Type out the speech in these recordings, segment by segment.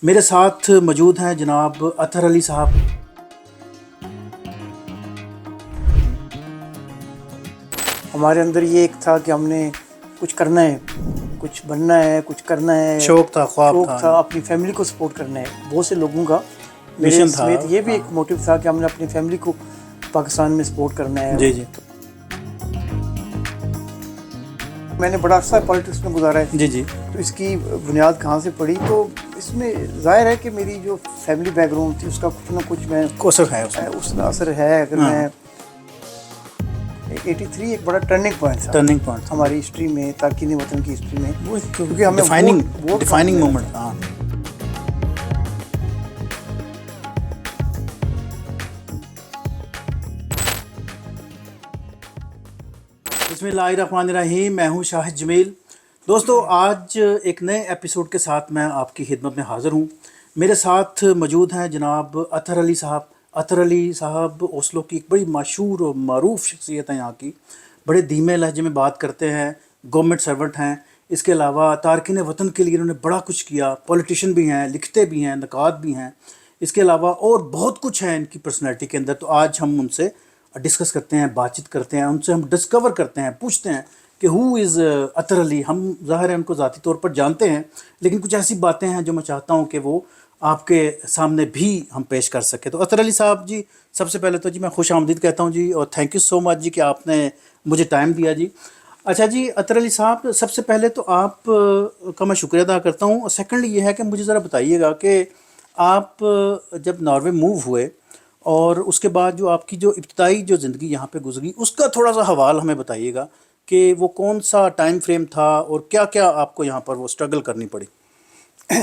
میرے ساتھ موجود ہیں جناب اطہر علی صاحب. ہمارے اندر یہ ایک تھا کہ ہم نے کچھ کرنا ہے، کچھ بننا ہے، کچھ کرنا ہے، شوق تھا، خواب تھا، اپنی فیملی کو سپورٹ کرنا ہے. بہت سے لوگوں کا میرے مشن تھا. سمیت یہ بھی ایک موٹیو تھا کہ ہم نے اپنی فیملی کو پاکستان میں سپورٹ کرنا ہے. جی جی میں نے بڑا عرصہ پالیٹکس میں گزارا ہے. جی جی تو اس کی بنیاد کہاں سے پڑی؟ تو اس میں ظاہر ہے کہ میری جو فیملی بیک گراؤنڈ تھی اس کا کچھ نہ کچھ میں کوسر ہے اس میں. اس کا اثر ہے. اگر میں 83 ایک بڑا ٹرننگ پوائنٹ تھا ٹرننگ پوائنٹ ہماری ہسٹری میں، تارکین وطن کی ہسٹری میں، کیونکہ ہمیں ڈیفائننگ مومنٹ تھا. بسم اللہ الرحمن الرحیم. میں ہوں شاہد جمیل. دوستو، آج ایک نئے ایپیسوڈ کے ساتھ میں آپ کی خدمت میں حاضر ہوں. میرے ساتھ موجود ہیں جناب اطہر علی صاحب. اطہر علی صاحب اوسلو کی ایک بڑی مشہور اور معروف شخصیت ہیں. یہاں کی بڑے دھیمے لہجے میں بات کرتے ہیں، گورنمنٹ سرونٹ ہیں. اس کے علاوہ تارکین وطن کے لیے انہوں نے بڑا کچھ کیا. پولیٹیشین بھی ہیں، لکھتے بھی ہیں، نقاد بھی ہیں. اس کے علاوہ اور بہت کچھ ہے ان کی پرسنالٹی کے اندر. تو آج ہم ان سے ڈسکس کرتے ہیں، بات چیت کرتے ہیں، ان سے ہم ڈسکور کرتے ہیں، پوچھتے ہیں کہ ہو از اطہر علی. ہم ظاہر ہے ان کو ذاتی طور پر جانتے ہیں، لیکن کچھ ایسی باتیں ہیں جو میں چاہتا ہوں کہ وہ آپ کے سامنے بھی ہم پیش کر سکیں. تو اطہر علی صاحب جی، سب سے پہلے تو جی میں خوش آمدید کہتا ہوں جی، اور تھینک یو سو مچ جی کہ آپ نے مجھے ٹائم دیا جی. اچھا جی اطہر علی صاحب، سب سے پہلے تو آپ کا میں شکریہ ادا کرتا ہوں. اور سیکنڈلی یہ ہے کہ مجھے ذرا بتائیے گا کہ آپ جب ناروے موو ہوئے اور اس کے بعد جو آپ کی جو ابتدائی جو زندگی یہاں پہ گزری، اس کا تھوڑا سا حوال ہمیں بتائیے گا کہ وہ کون سا ٹائم فریم تھا اور کیا کیا آپ کو یہاں پر وہ اسٹرگل کرنی پڑی.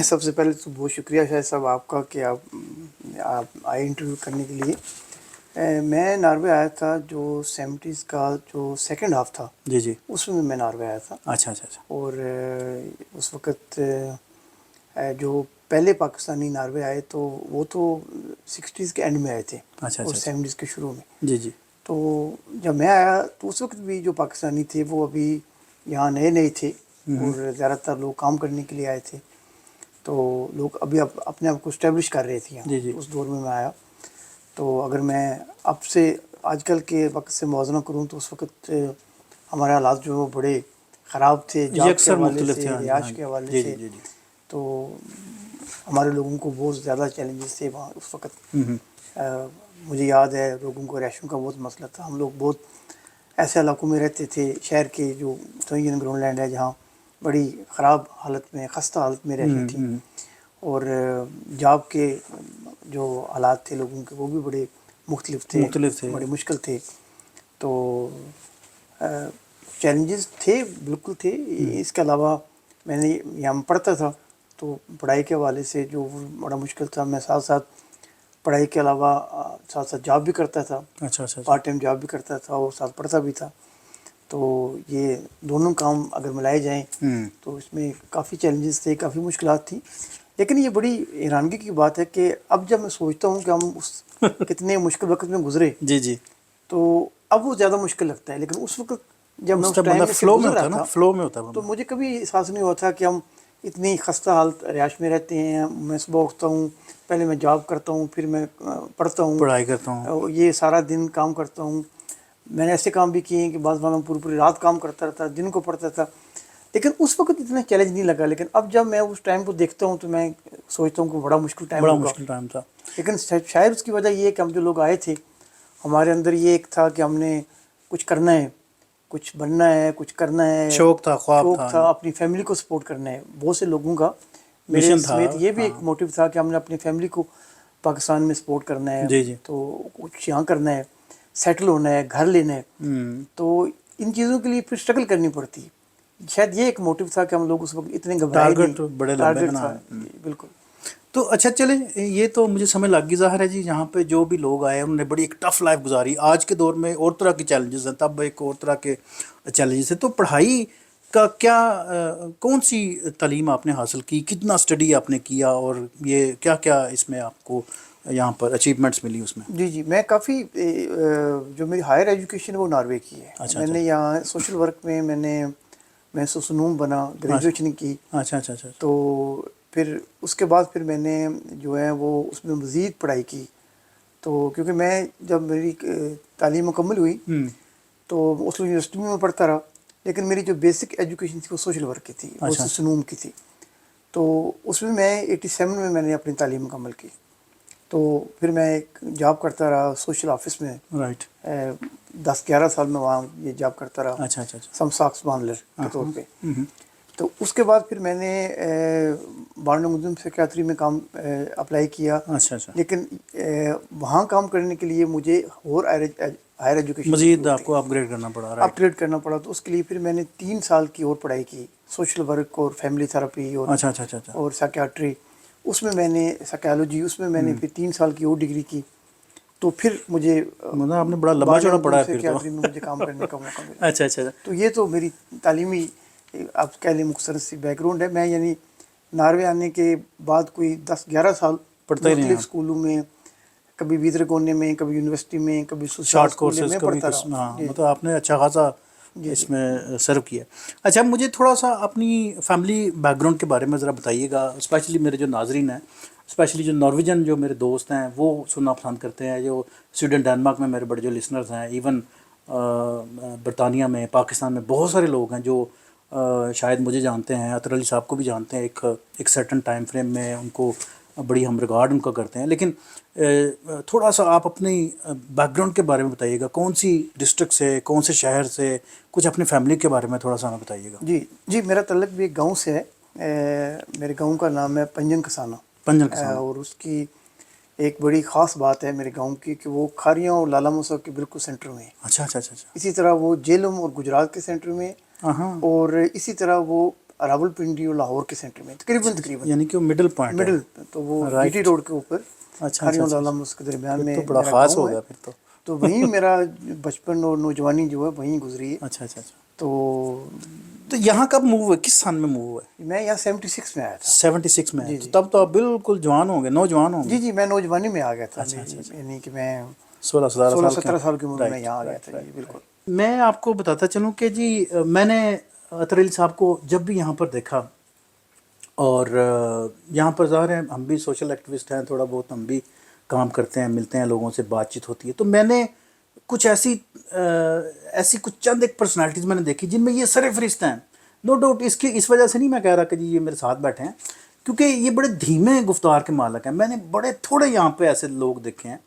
سب سے پہلے تو بہت شکریہ شاہد صاحب آپ کا کہ آپ آئے انٹرویو کرنے کے لیے. میں ناروے آیا تھا جو 70s کا جو سیکنڈ ہاف تھا، جی جی اس میں ناروے آیا تھا. اچھا اچھا اچھا. اور اس وقت جو پہلے پاکستانی ناروے آئے تو وہ تو 60s کے اینڈ میں آئے تھے اچھا اور اچھا 70s کے شروع میں. جی جی تو جب میں آیا تو اس وقت بھی جو پاکستانی تھے وہ ابھی یہاں نئے نئے تھے اور زیادہ تر لوگ کام کرنے کے لیے آئے تھے. تو لوگ ابھی اپنے آپ کو اسٹیبلش کر رہے تھے یہاں. جی جی اس دور میں آیا. تو اگر میں اب سے آج کل کے وقت سے موازنہ کروں تو اس وقت ہمارے حالات جو بڑے خراب تھے، جاب کے یکسر حوالے مختلف سے، تھے. ہاں جی ہاں رہائش جی کے حوالے جی سے. جی جی جی. تو ہمارے لوگوں کو بہت زیادہ چیلنجز تھے وہاں اس وقت. مجھے یاد ہے لوگوں کو ریشن کا بہت مسئلہ تھا. ہم لوگ بہت ایسے علاقوں میں رہتے تھے شہر کے جو توئین گراؤنڈ لینڈ ہے، جہاں بڑی خراب حالت میں، خستہ حالت میں ریشن تھی. اور جاب کے جو حالات تھے لوگوں کے وہ بھی بڑے مختلف تھے، بڑے مشکل تھے. تو چیلنجز تھے، بالکل تھے. اس کے علاوہ میں نے یہاں پڑھتا تھا تو پڑھائی کے حوالے سے جو بڑا مشکل تھا. میں ساتھ ساتھ پڑھائی کے علاوہ ساتھ ساتھ جاب بھی کرتا تھا. اچھا اچھا. پارٹ ٹائم جاب بھی کرتا تھا اور ساتھ پڑھتا بھی تھا. تو یہ دونوں کام اگر ملائے جائیں تو اس میں کافی چیلنجز تھے، کافی مشکلات تھیں. لیکن یہ بڑی حیرانگی کی بات ہے کہ اب جب میں سوچتا ہوں کہ ہم اس کتنے مشکل وقت میں گزرے جی جی. تو اب وہ زیادہ مشکل لگتا ہے. لیکن اس وقت جب میں اس ٹائم بندہ میں سے فلو میں گزر ہوتا رہا ہے نا، تھا فلو میں ہوتا ہے تو بندہ. مجھے کبھی احساس نہیں ہوا تھا کہ ہم اتنی خستہ حالت رہائش میں رہتے ہیں. میں صبح اٹھتا ہوں، پہلے میں جاب کرتا ہوں، پھر میں پڑھتا ہوں، پڑھائی کرتا ہوں. یہ سارا دن کام کرتا ہوں. میں نے ایسے کام بھی کیے ہیں کہ بعض میں پوری پوری رات کام کرتا رہتا، دن کو پڑھتا تھا. لیکن اس وقت اتنا چیلنج نہیں لگا. لیکن اب جب میں اس ٹائم کو دیکھتا ہوں تو میں سوچتا ہوں کہ بڑا مشکل ٹائم بڑا ہوگا. مشکل ٹائم تھا. لیکن شاید اس کی وجہ یہ ہے کہ ہم جو لوگ آئے تھے ہمارے اندر یہ ایک تھا کہ ہم نے کچھ کرنا ہے، کچھ بننا ہے، کچھ کرنا ہے. شوق تھا، خواب شوق تھا اپنی فیملی کو سپورٹ کرنا ہے. بہت سے لوگوں کا میرے مشن تھا. سمیت یہ بھی ایک موٹیو تھا کہ ہم نے اپنی فیملی کو پاکستان میں سپورٹ کرنا ہے. جی جی. تو کچھ یہاں کرنا ہے، سیٹل ہونا ہے، گھر لینا ہے. تو ان چیزوں کے لیے پھر اسٹرگل کرنی پڑتی ہے. شاید یہ ایک موٹیو تھا کہ ہم لوگ اس وقت اتنے گھبرائے نہیں. ٹارگٹ بڑے لمبے ٹارگیٹ نا. تھا بالکل. تو اچھا چلیں، یہ تو مجھے سمجھ لگ گئی. ظاہر ہے جی یہاں پہ جو بھی لوگ آئے انہوں نے بڑی ایک ٹف لائف گزاری. آج کے دور میں اور طرح کے چیلنجز ہیں، تب ایک اور طرح کے چیلنجز ہیں. تو پڑھائی کا کیا، کون سی تعلیم آپ نے حاصل کی، کتنا اسٹڈی آپ نے کیا، اور یہ کیا کیا اس میں آپ کو یہاں پر اچیومنٹس ملی اس میں؟ جی میں کافی جو میری ہائر ایجوکیشن وہ ناروے کی ہے. اچھا میں اچھا. نے یہاں سوشل ورک میں میں سوسنوم بنا، گریجویشن کی. اچھا اچھا اچھا. تو پھر اس کے بعد پھر میں نے جو ہے وہ اس میں مزید پڑھائی کی. تو کیونکہ میں جب میری تعلیم مکمل ہوئی تو اس یونیورسٹی میں پڑھتا رہا، لیکن میری جو بیسک ایجوکیشن تھی وہ سوشل ورک کی تھی، وہ سنوم کی تھی. تو اس میں 87 میں نے اپنی تعلیم مکمل کی. تو پھر میں ایک جاب کرتا رہا سوشل آفس میں. رائٹ. 10-11 سال میں وہاں یہ جاب کرتا رہا. اچھا اچھا. سم ساکس بانلر کے طور پہ. تو اس کے بعد پھر میں نے بارن مسلم سیکریٹری میں کام اپلائی کیا. اچھا اچھا. لیکن وہاں کام کرنے کے لیے مجھے اور ہائر ایجوکیشن مزید آپ کو اپ گریڈ کرنا پڑا. اپگریڈ کرنا پڑا. تو اس کے لیے پھر میں نے 3 سال کی اور پڑھائی کی، سوشل ورک اور فیملی تھراپی اور اچھا اچھا اچھا اور سائیکیاٹری. اس میں میں نے سائیکالوجی، اس میں نے پھر 3 سال کی اور ڈگری کی. تو پھر مجھے مطلب آپ نے بڑا لمبا چوڑا پڑھا ہے پھر تو. میں مجھے کام کرنے کا موقع ملا. اچھا اچھا. تو یہ تو میری تعلیمی آپ کہہ لیں مختصر سی بیک گراؤنڈ ہے. میں یعنی ناروے آنے کے بعد کوئی 10-11 سال پڑھتا ہی مختلف اسکولوں میں، کبھی ویدرگونے میں، کبھی یونیورسٹی میں، کبھی شارٹ کورسز میں پڑھتا رہا. مطلب آپ نے اچھا خاصا اس میں سرو کیا. اچھا مجھے تھوڑا سا اپنی فیملی بیک گراؤنڈ کے بارے میں ذرا بتائیے گا، اسپیشلی میرے جو ناظرین ہیں، اسپیشلی جو نارویجن جو میرے دوست ہیں وہ سننا پسند کرتے ہیں. جو سویڈن ڈینمارک میں میرے بڑے جو لسنرز ہیں، ایون برطانیہ میں، پاکستان میں بہت سارے لوگ ہیں جو شاید مجھے جانتے ہیں، اطہر علی صاحب کو بھی جانتے ہیں. ایک سرٹن ٹائم فریم میں ان کو بڑی ہم ریگارڈ ان کا کرتے ہیں. لیکن تھوڑا سا آپ اپنی بیک گراؤنڈ کے بارے میں بتائیے گا، کون سی ڈسٹرکٹ سے، کون سے شہر سے، کچھ اپنی فیملی کے بارے میں تھوڑا سا ہمیں بتائیے گا. جی میرا تعلق بھی ایک گاؤں سے ہے. میرے گاؤں کا نام ہے پنجن کسانہ. اور اس کی ایک بڑی خاص بات ہے میرے گاؤں کی کہ وہ کھاریوں اور لالا موسیٰ کے بالکل سینٹر میں ہے. اچھا اچھا اچھا. اسی طرح وہ جیلم اور گجرات کے سینٹر میں، اور اسی طرح وہ راول پنڈی اور لاہور کے سینٹر میں، تقریباً یعنی کہ وہ مڈل پوائنٹ ہے. تو وہ جی ٹی روڈ کے اوپر کھاریوں لالا موسیٰ کے درمیان میں بڑا خاص ہو گیا پھر تو وہیں میرا بچپن اور نوجوانی جو ہے وہیں گزری ہے. اچھا اچھا اچھا. تو یہاں کب موو ہوئے، کس سن میں موو ہوئے؟ میں یہاں 76 میں آیا تھا. 76 میں. تب تو آپ بالکل جوان ہوں گے، نوجوان ہوں گے. جی میں نوجوانی میں آ گیا تھا. یعنی کہ میں 16-17 سال کی عمر میں یہاں آ گیا تھا. جی بالکل. میں آپ کو بتاتا چلوں کہ جی میں نے اطہر علی صاحب کو جب بھی یہاں پر دیکھا، اور یہاں پر ظاہر ہے ہم بھی سوشل ایکٹیوسٹ ہیں، تھوڑا بہت ہم بھی کام کرتے ہیں، ملتے ہیں لوگوں سے، بات چیت ہوتی ہے. تو میں نے کچھ ایسی کچھ چند ایک پرسنالٹیز میں نے دیکھی جن میں یہ سر فہرست ہیں. نو ڈاؤٹ اس وجہ سے نہیں میں کہہ رہا کہ جی یہ میرے ساتھ بیٹھے ہیں، کیونکہ یہ بڑے دھیمے گفتار کے مالک ہیں. میں نے بڑے تھوڑے یہاں پہ ایسے لوگ دیکھے ہیں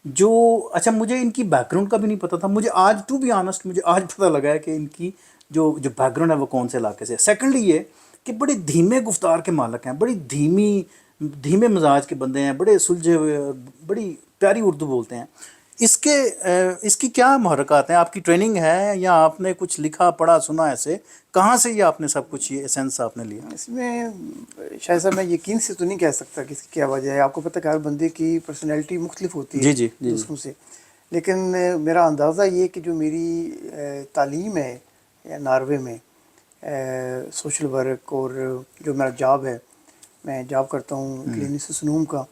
جو، اچھا مجھے ان کی بیک گراؤنڈ کا بھی نہیں پتہ تھا. مجھے آج ٹو بی آنسٹ مجھے آج پتہ لگا ہے کہ ان کی جو بیک گراؤنڈ ہے وہ کون سے علاقے سے. سیکنڈلی یہ کہ بڑے دھیمے گفتار کے مالک ہیں، بڑی دھیمے مزاج کے بندے ہیں، بڑے سلجھے ہوئے، بڑی پیاری اردو بولتے ہیں. اس کی کیا محرکات ہیں؟ آپ کی ٹریننگ ہے یا آپ نے کچھ لکھا پڑھا سنا ایسے؟ کہاں سے یہ آپ نے سب کچھ یہ ایسنس آپ نے لیا؟ اس میں شاید صاحب میں یقین سے تو نہیں کہہ سکتا کہ اس کی کیا وجہ ہے. آپ کو پتہ کہ ہر بندے کی پرسنالٹی مختلف ہوتی ہے دوسروں سے. لیکن میرا اندازہ یہ کہ جو میری تعلیم ہے ناروے میں، سوشل ورک، اور جو میرا جاب ہے، میں جاب کرتا ہوں کلینک سنوم کا،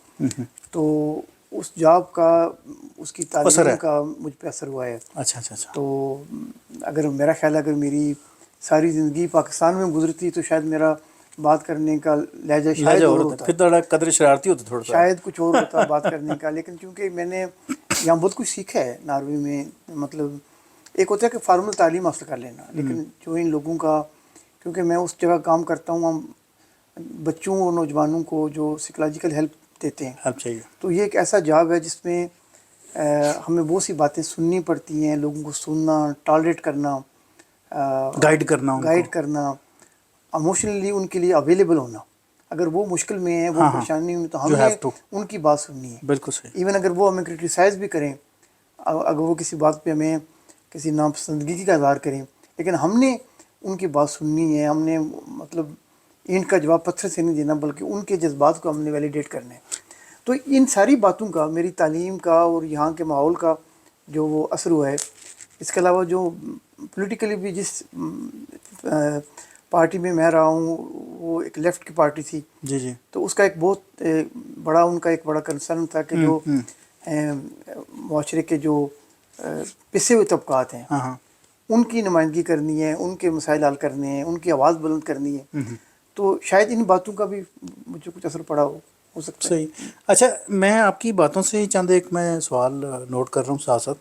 تو اس جاب کا، اس کی تعلیم کا مجھ پہ اثر ہوا ہے. اچھا اچھا اچھا. تو اگر میرا خیال ہے اگر میری ساری زندگی پاکستان میں گزرتی تو شاید میرا بات کرنے کا لہجہ شاید اور ہوتا، پھر تھوڑا قدر شرارتی ہوتا، تھوڑا شاید کچھ اور ہوتا بات کرنے کا. لیکن چونکہ میں نے یہاں بہت کچھ سیکھا ہے ناروے میں. مطلب ایک ہوتا ہے کہ فارمل تعلیم حاصل کر لینا، لیکن جو ان لوگوں کا، کیونکہ میں اس جگہ کام کرتا ہوں، ہم بچوں اور نوجوانوں کو جو سائیکولوجیکل ہیلپ دیتے ہیں، ہیلپ چاہیے. تو یہ ایک ایسا جاب ہے جس میں ہمیں بہت سی باتیں سننی پڑتی ہیں، لوگوں کو سننا، ٹالریٹ کرنا، گائیڈ کرنا، ایموشنلی ان کے لیے اویلیبل ہونا. اگر وہ مشکل میں ہیں، وہ پریشانی میں، تو ہم نے ان کی بات سننی ہے. بالکل صحیح. ایون اگر وہ ہمیں کرٹیسائز بھی کریں، اگر وہ کسی بات پہ ہمیں کسی ناپسندگی کا اظہار کریں، لیکن ہم نے ان کی بات سننی ہے. ہم نے مطلب اینٹ کا جواب پتھر سے نہیں دینا، بلکہ ان کے جذبات کو ہم نے ویلیڈیٹ کرنا ہے. تو ان ساری باتوں کا، میری تعلیم کا اور یہاں کے ماحول کا جو وہ اثر ہوا ہے. اس کے علاوہ جو پولیٹیکلی بھی جس پارٹی میں رہا ہوں، وہ ایک لیفٹ کی پارٹی تھی. جی. تو اس کا ایک بہت بڑا، ان کا ایک بڑا کنسرن تھا کہ جو معاشرے کے جو پسے ہوئے طبقات ہیں، ان کی نمائندگی کرنی ہے، ان کے مسائل حل کرنے ہیں، ان کی آواز بلند کرنی ہے. تو شاید ان باتوں کا بھی مجھے کچھ اثر پڑا ہو سکتا ہے. صحیح. اچھا میں آپ کی باتوں سے چند ایک میں سوال نوٹ کر رہا ہوں ساتھ ساتھ.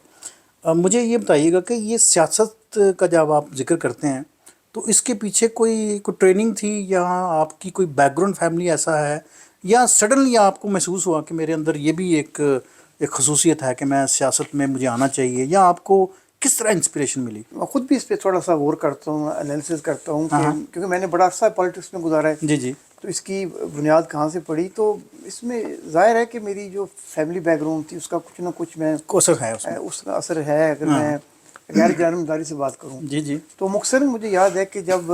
مجھے یہ بتائیے گا کہ یہ سیاست کا جب آپ ذکر کرتے ہیں تو اس کے پیچھے کوئی ٹریننگ تھی یا آپ کی کوئی بیک گراؤنڈ فیملی ایسا ہے یا سڈنلی آپ کو محسوس ہوا کہ میرے اندر یہ بھی ایک خصوصیت ہے کہ میں سیاست میں مجھے آنا چاہیے, یا آپ کو کس طرح انسپریشن ملی؟ میں خود بھی اس پہ تھوڑا سا غور کرتا ہوں, انالیسس کرتا ہوں ہاں. کیونکہ میں نے بڑا عرصہ پالیٹکس میں گزارا ہے. جی جی. تو اس کی بنیاد کہاں سے پڑی, تو اس میں ظاہر ہے کہ میری جو فیملی بیک گراؤنڈ تھی اس کا کچھ نہ کچھ میں اثر ہے اس میں. اس کا اثر ہے. اگر میں غیر جانبداری سے بات کروں جی جی. تو مختصراً مجھے یاد ہے کہ جب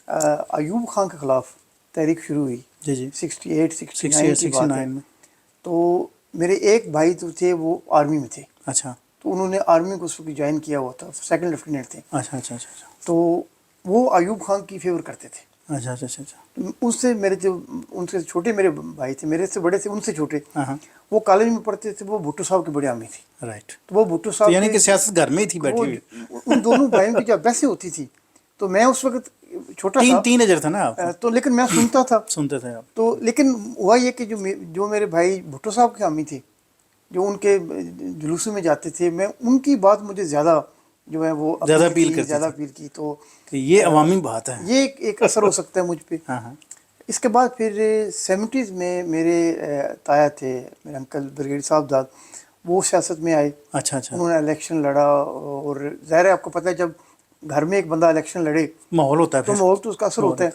ایوب خان کے خلاف تحریک شروع ہوئی جی جی 68-69 کی بات ہے, 69 میں. تو میرے ایک بھائی تو تھے وہ آرمی میں تھے. اچھا. تو انہوں نے آرمی کو اس وقت جوائن کیا ہوا تھا, سیکنڈ لیفٹیننٹ تھے. اچھا اچھا اچھا. تو وہ ایوب خان کی فیور کرتے تھے. اچھا اچھا اچھا. ان سے میرے جو ان سے چھوٹے میرے بھائی تھے, میرے سے بڑے تھے, ان سے چھوٹے, ہاں. وہ کالج میں پڑھتے تھے. وہ بھٹو صاحب کے بڑے عامی تھے. رائٹ. تو وہ بھٹو صاحب یعنی کہ سیاست گھر میں ہی تھی بیٹھی ہوئی. ان دونوں بھائیوں کی جب بحثیں ہوتی تھی تو میں اس وقت چھوٹا تھا, تین ایجر تھا نا آپ, تو لیکن میں سنتا تھا. سنتے تھے آپ. تو لیکن ہوا یہ کہ جو میرے بھائی بھٹو صاحب کے عامی تھے, جو ان کے جلوسوں میں جاتے تھے, میں ان کی بات مجھے زیادہ جو ہے وہ زیادہ اپیل کی. تو یہ عوامی بات ہے, یہ ایک اثر ہو سکتا ہے مجھ پہ. ہاں ہاں. اس کے بعد پھر 70s میں میرے تایا تھے, میرے انکل بریگیڈیئر صاحب داد, وہ سیاست میں آئے. اچھا اچھا. انہوں نے الیکشن لڑا, اور ظاہر ہے آپ کو پتہ ہے جب گھر میں ایک بندہ الیکشن لڑے ماحول ہوتا ہے تو ماحول تو اس کا اثر ہوتا ہے.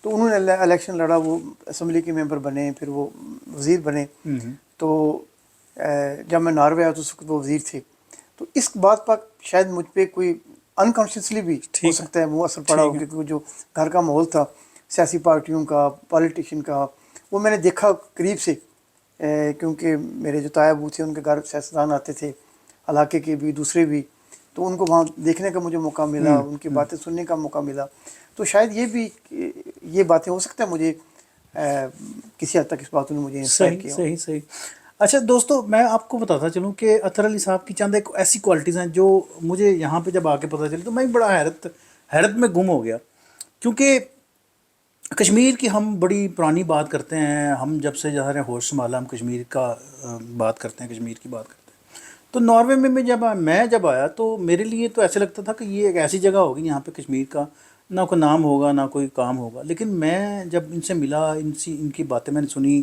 تو انہوں نے الیکشن لڑا, وہ اسمبلی کے ممبر بنے, پھر وہ وزیر بنے. تو جب میں ناروے آیا تو اس وقت وہ وزیر تھے. تو اس بات پر شاید مجھ پہ کوئی انکانشیسلی بھی ہو سکتا ہے وہ اثر پڑا ہو, کیونکہ وہ جو گھر کا ماحول تھا سیاسی پارٹیوں کا, پالیٹیشین کا, وہ میں نے دیکھا قریب سے. کیونکہ میرے جو تایا ابو تھے ان کے گھر سیاستدان آتے تھے, علاقے کے بھی دوسرے بھی, تو ان کو وہاں دیکھنے کا مجھے موقع ملا, ان کی باتیں سننے کا موقع ملا. تو شاید یہ باتیں ہو سکتا ہے مجھے کسی حد تک اس باتوں نے مجھے انسپائر کیا. صحیح. اچھا دوستو, میں آپ کو بتاتا چلوں کہ اطہر علی صاحب کی چند ایک ایسی کوالٹیز ہیں جو مجھے یہاں پہ جب آ کے پتہ چلی تو میں بڑا حیرت میں گم ہو گیا. کیونکہ کشمیر کی ہم بڑی پرانی بات کرتے ہیں, ہم جب سے ظاہر ہے ہوش سنبھالا ہم کشمیر کا بات کرتے ہیں, کشمیر کی بات کرتے ہیں. تو ناروے میں جب آیا تو میرے لیے تو ایسے لگتا تھا کہ یہ ایک ایسی جگہ ہوگی یہاں پہ کشمیر کا نہ کوئی نام ہوگا نہ کوئی کام ہوگا. لیکن میں جب ان سے ملا, ان کی باتیں میں نے سنی,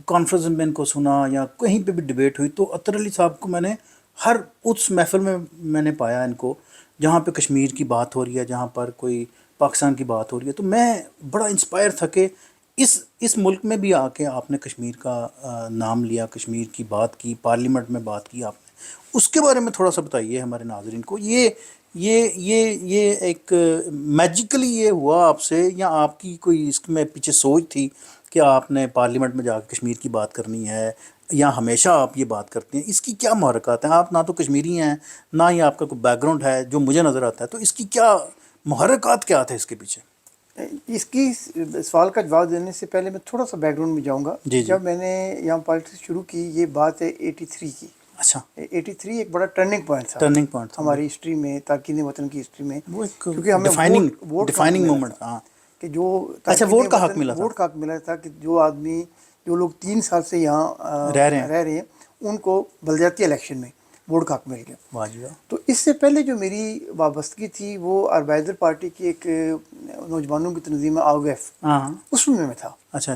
کانفرنس میں ان کو سنا یا کہیں پہ بھی ڈبیٹ ہوئی, تو اطہر علی صاحب کو میں نے ہر اس محفل میں نے پایا ان کو جہاں پہ کشمیر کی بات ہو رہی ہے, جہاں پر کوئی پاکستان کی بات ہو رہی ہے. تو میں بڑا انسپائر تھا کہ اس ملک میں بھی آ کے آپ نے کشمیر کا نام لیا, کشمیر کی بات کی, پارلیمنٹ میں بات کی آپ نے. اس کے بارے میں تھوڑا سا بتائیے ہمارے ناظرین کو. یہ ایک میجیکلی یہ ہوا آپ سے, یا آپ کی کوئی اس میں پیچھے سوچ تھی کہ آپ نے پارلیمنٹ میں جا کے کشمیر کی بات کرنی ہے, یا ہمیشہ آپ یہ بات کرتے ہیں؟ اس کی کیا محرکات ہیں؟ آپ نہ تو کشمیری ہیں نہ ہی آپ کا کوئی بیک گراؤنڈ ہے جو مجھے نظر آتا ہے, تو اس کی کیا محرکات کیا تھے اس کے پیچھے؟ اس کی سوال کا جواب دینے سے پہلے میں تھوڑا سا بیک گراؤنڈ میں جاؤں گا. جی. جب میں نے یہاں پالیٹکس شروع کی, یہ بات ہے 83 کی. اچھا. 83 ایک بڑا ٹرننگ پوائنٹ تھا ہماری ہسٹری میں, تارکین وطن کی ہسٹری میں, کیونکہ ہمیں ڈیفائننگ مومنٹ تھا کہ جو ووٹ کا حق ملا تھا کہ جو لوگ 3 سال سے یہاں رہ رہے ہیں ان کو بلدیاتی الیکشن میں ووٹ کا حق مل گیا. تو اس سے پہلے جو میری وابستگی تھی وہ اربائزر پارٹی کی ایک نوجوانوں کی تنظیم AOF, اس میں تھا. اچھا.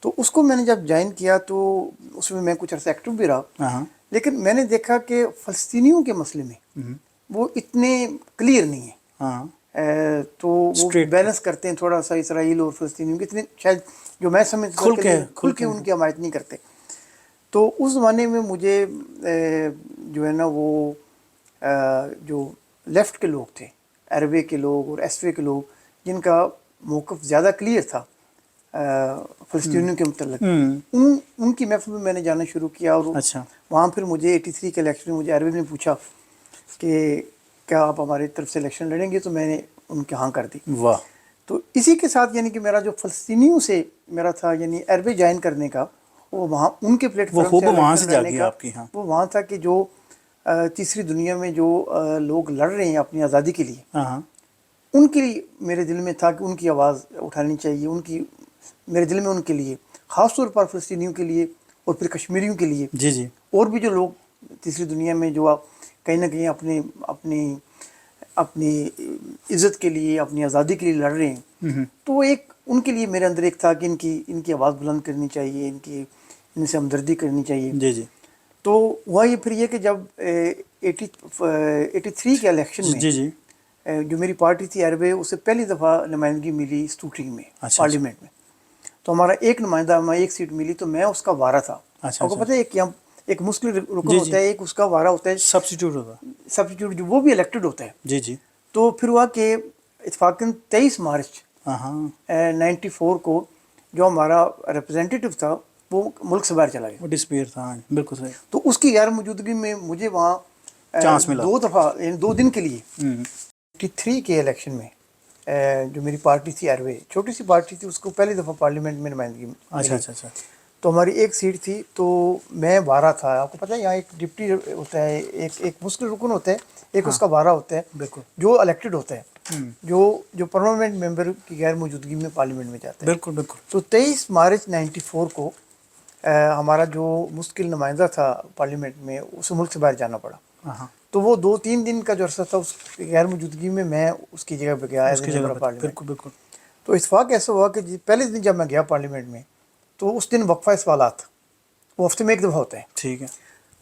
تو اس کو میں نے جب جوائن کیا تو اس میں کچھ عرصہ ایکٹیو بھی رہا. لیکن میں نے دیکھا کہ فلسطینیوں کے مسئلے میں وہ اتنے کلیئر نہیں ہیں. تو وہ بیلنس کرتے ہیں تھوڑا سا اسرائیل اور فلسطینیوں کے, اتنے شاید جو میں سمجھتا کھل کے ان کی حمایت نہیں کرتے. تو اس زمانے میں مجھے جو ہے نا وہ جو لیفٹ کے لوگ تھے, عربے کے لوگ اور ایس وے کے لوگ, جن کا موقف زیادہ کلیئر تھا فلسطینیوں کے متعلق, ان کی محفل میں نے جانا شروع کیا. اور وہاں پھر مجھے 83 کے الیکشن میں مجھے عربی نے پوچھا کہ کیا آپ ہماری طرف سے الیکشن لڑیں گے, تو میں نے ان کے ہاں کر دی. واہ. تو اسی کے ساتھ یعنی کہ میرا جو فلسطینیوں سے میرا تھا یعنی عربے جوائن کرنے کا, وہ وہاں ان کے پلیٹ فارم سے لڑنے کا وہ وہاں تھا کہ جو تیسری دنیا میں جو لوگ لڑ رہے ہیں اپنی آزادی کے لیے, ان کے لیے میرے دل میں تھا کہ ان کی آواز اٹھانی چاہیے، ان کی میرے دل میں ان کے لیے، خاص طور پر فلسطینیوں کے لیے اور پھر کشمیریوں کے لیے، جی جی اور بھی جو لوگ تیسری دنیا میں جو آپ کہیں نہ کہیں اپنی عزت کے لیے، اپنی آزادی کے لیے لڑ رہے ہیں، تو ایک ان کے لیے میرے اندر ایک تھا کہ ان کی آواز بلند کرنی چاہیے، ان سے ہمدردی کرنی چاہیے۔ جی جی تو ہوا یہ پھر یہ کہ جب 83 کے الیکشن میں جی جی جو میری پارٹی تھی ایئروے، اس سے پہلی دفعہ نمائندگی ملی اسٹوٹنگ میں، اچھا پارلیمنٹ میں، تو ہمارا ایک نمائندہ، ہمیں ایک سیٹ ملی، تو میں اس کا وارا تھا۔ اچھا آپ کو اچھا پتہ ہے کہ ہم ایک مسلم رکن جی جی ہوتا ہے، ایک اس کا وارا ہوتا ہے، سبسٹیٹیوٹ ہوگا سبسٹیٹیوٹ، جو وہ بھی الیکٹڈ ہوتا ہے۔ جی جی تو پھر ہوا کہ اتفاقاً 23 مارچ ہاں ہاں 94 کو جو ہمارا ریپرزینٹیٹیو تھا وہ ملک سے باہر چلا گیا، وہ ڈسپیئر تھا، ہاں بالکل صحیح، تو اس کی غیر موجودگی میں مجھے وہاں چانس ملا، 2 دفعہ یعنی 2 دن کے لیے ہوں 83 کے الیکشن میں جو میری پارٹی تھی ایئروے، چھوٹی سی پارٹی تھی، اس کو پہلی دفعہ پارلیمنٹ میں نمائندگی اچھا ملی، اچھا اچھا تو ہماری ایک سیٹ تھی، تو میں وارا تھا۔ آپ کو پتہ ہے یہاں ایک ڈپٹی ہوتا ہے، ایک مسلم رکن ہوتا ہے، ایک ہاں اس کا وارا ہوتا ہے بالکل جو الیکٹڈ ہوتا ہے، ہوں جو پرماننٹ ممبر کی غیر موجودگی میں پارلیمنٹ میں جاتا ہے۔ بالکل بالکل تو 23 مارچ 94 کو ہمارا جو مستقل نمائندہ تھا پارلیمنٹ میں، اسے ملک سے باہر جانا پڑا، ہاں ہاں تو وہ 2-3 دن کا جو عرصہ تھا اس غیر موجودگی میں اس کی جگہ پہ گیا اس ایز اے کی جگہ ممبر آف پہ پارلیمنٹ۔ بالکل بالکل تو اتفاق ایسا ہوا کہ پہلے دن جب میں گیا پارلیمنٹ میں، تو اس دن وقفہ سوالات، وہ ہفتے میں ایک دفعہ ہوتا ہے، ٹھیک ہے،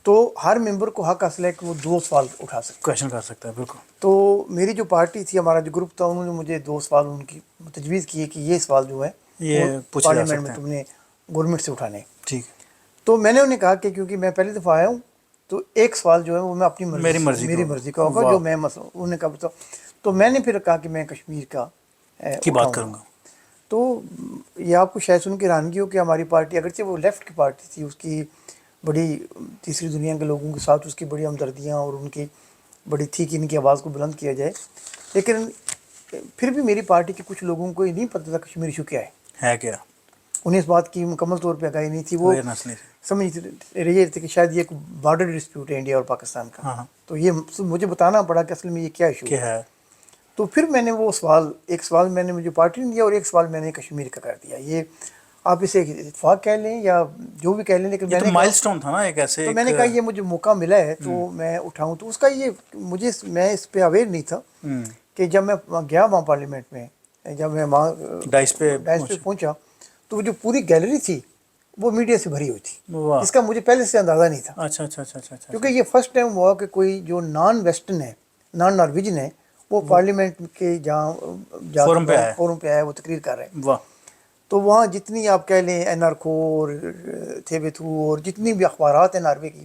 تو ہر ممبر کو حق حاصل ہے کہ وہ 2 سوال اٹھا سکے۔ کویشچن کر سکتا ہے بالکل، تو میری جو پارٹی تھی، ہمارا جو گروپ تھا، انہوں نے مجھے 2 سوال ان کی تجویز کیے کہ یہ سوال جو ہے وہ یہ پوچھے جا پارلیمنٹ سکتے میں ہیں، تم نے گورنمنٹ سے اٹھانے ہیں۔ ٹھیک ہے، تو میں نے انہیں کہا کہ کیونکہ میں پہلی دفعہ آیا ہوں، تو ایک سوال جو ہے وہ میں اپنی میری مرضی مرضی کا میری ہوگا، مرضی کا ہوگا، واہ جو میں مسئلہ انہوں نے کہا بتاؤ، تو میں نے پھر کہا کہ میں کشمیر کا کی بات اٹھاؤں گا۔ کروں گا، تو یہ آپ کو شاید سن کے حیرانگی ہو کہ ہماری پارٹی، اگرچہ وہ لیفٹ کی پارٹی تھی، اس کی بڑی تیسری دنیا کے لوگوں کے ساتھ اس کی بڑی ہمدردیاں اور ان کی بڑی تھی کہ ان کی آواز کو بلند کیا جائے، لیکن پھر بھی میری پارٹی کے کچھ لوگوں کو یہ نہیں پتہ تھا کشمیر ایشو کیا ہے، کیا انہیں اس بات کی مکمل طور پہ آگاہی نہیں تھی، وہ اویئرنیس نہیں تھی، سمجھ رہے تھے کہ شاید یہ ایک بارڈر ڈسپیوٹ ہے انڈیا اور پاکستان کا، ہاں ہاں تو یہ مجھے بتانا پڑا کہ اصل میں یہ کیا ایشو کہ ہے۔ ہے، تو پھر میں نے وہ سوال، ایک سوال میں نے مجھے پارٹی نے دیا اور ایک سوال میں نے کشمیر کا کر دیا۔ یہ آپ اسے اتفاق کہہ لیں یا جو بھی کہہ لیں، لیکن یہ میں تو نے کہا، مائل سٹون تھا نا ایک ایسے تو میں نے کہا یہ مجھے موقع ملا ہے تو میں اٹھاؤں، تو اس کا یہ میں اس پہ اویئر نہیں تھا کہ جب میں گیا وہاں پارلیمنٹ میں، جب میں وہاں ڈائس پہ ڈائس پہ پہنچا، تو وہ جو پوری گیلری تھی وہ میڈیا سے بھری ہوئی تھی، واہ، جس کا مجھے پہلے سے اندازہ نہیں تھا، اچھا اچھا اچھا اچھا اچھا، کیونکہ یہ فرسٹ ٹائم ہوا کہ کوئی جو نان ویسٹرن ہے، نان نارویجن ہے، وہ پارلیمنٹ کے جہاں جا فورم کے پہ آیا، فورم پہ آیا، وہ تقریر کر رہے ہیں۔ واہ، تو وہاں جتنی آپ کہہ لیں این آر کھو اور تھیبے تھو اور جتنی بھی اخبارات ہیں ناروے کی،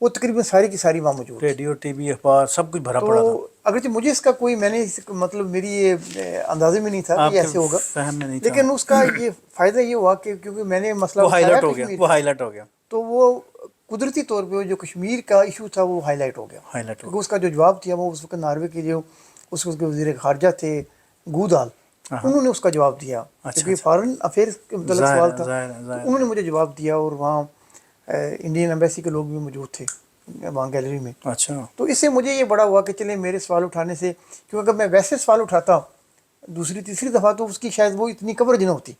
وہ تقریباً ساری کی ساری وہاں موجود تھی۔ ریڈیو ٹی وی اخبار سب کچھ بھرا تو پڑا تھا، اگرچہ مجھے اس کا کوئی، میں نے مطلب میری یہ اندازے میں نہیں تھا کہ آپ یہ کے ایسے ہوگا، فہم میں نہیں تھا، لیکن اس کا یہ فائدہ یہ ہوا کہ کیونکہ میں نے مسئلہ وہ ہائی اٹھایا لائٹ ہو گیا، کشمیر وہ کا، ہائی لائٹ ہو گیا، تو وہ قدرتی طور پہ جو کشمیر کا ایشو تھا وہ ہائی لائٹ ہو گیا، ہائی لائٹ ہو کیونکہ اس کا جو جواب تھا وہ اس وقت ناروے کے جو اس وقت کے وزیر خارجہ تھے گودال، گیا، ہاں انہوں نے اس کا جواب دیا، اچھا کیونکہ اچھا، فارن افیئرس کے متعلق ظاہر سوال ہے تھا، ظاہر ہے تو ظاہر انہوں ہے، نے مجھے جواب دیا، اور وہاں انڈین ایمبیسی کے لوگ بھی موجود تھے وہاں گیلری میں۔ اچھا، تو اس سے مجھے یہ بڑا ہوا کہ چلے میرے سوال اٹھانے سے، کیونکہ اگر میں ویسے سوال اٹھاتا دوسری تیسری دفعہ تو اس کی شاید وہ اتنی کوریج نہ ہوتی،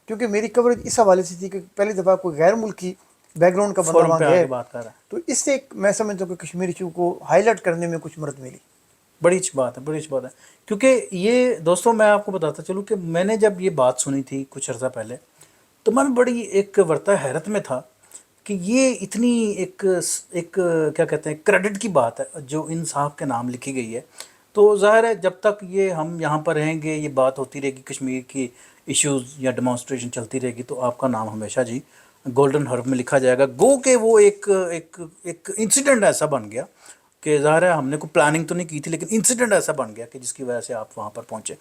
کیونکہ میری کوریج اس حوالے سے تھی کہ پہلی دفعہ کوئی غیر ملکی بیک گراؤنڈ کا بندہ فورم وہاں پہ آ گیا کے ہے، بات کر رہا ہے، تو اس سے میں سمجھتا ہوں کہ کشمیر ایشو کو ہائی لائٹ کرنے میں کچھ مدد ملی۔ بڑی اچھی بات ہے، بڑی اچھی بات ہے، کیونکہ یہ دوستوں میں آپ کو بتاتا چلوں کہ میں نے جب یہ بات سنی تھی کچھ عرصہ پہلے، تو میں بڑی ایک ورطہ حیرت میں تھا کہ یہ اتنی ایک کیا کہتے ہیں کریڈٹ کی بات ہے جو ان صاحب کے نام لکھی گئی ہے، تو ظاہر ہے جب تک یہ ہم یہاں پر رہیں گے، یہ بات ہوتی رہے گی، کشمیر کی ایشوز یا ڈیمانسٹریشن چلتی رہے گی، تو آپ کا نام ہمیشہ جی گولڈن حرف میں لکھا جائے گا، گو کہ وہ ایک انسیڈنٹ ایسا بن گیا کہ ظاہر ہے ہم نے کوئی پلاننگ تو نہیں کی تھی، لیکن انسیڈنٹ ایسا بن گیا کہ جس کی وجہ سے آپ وہاں پر پہنچے۔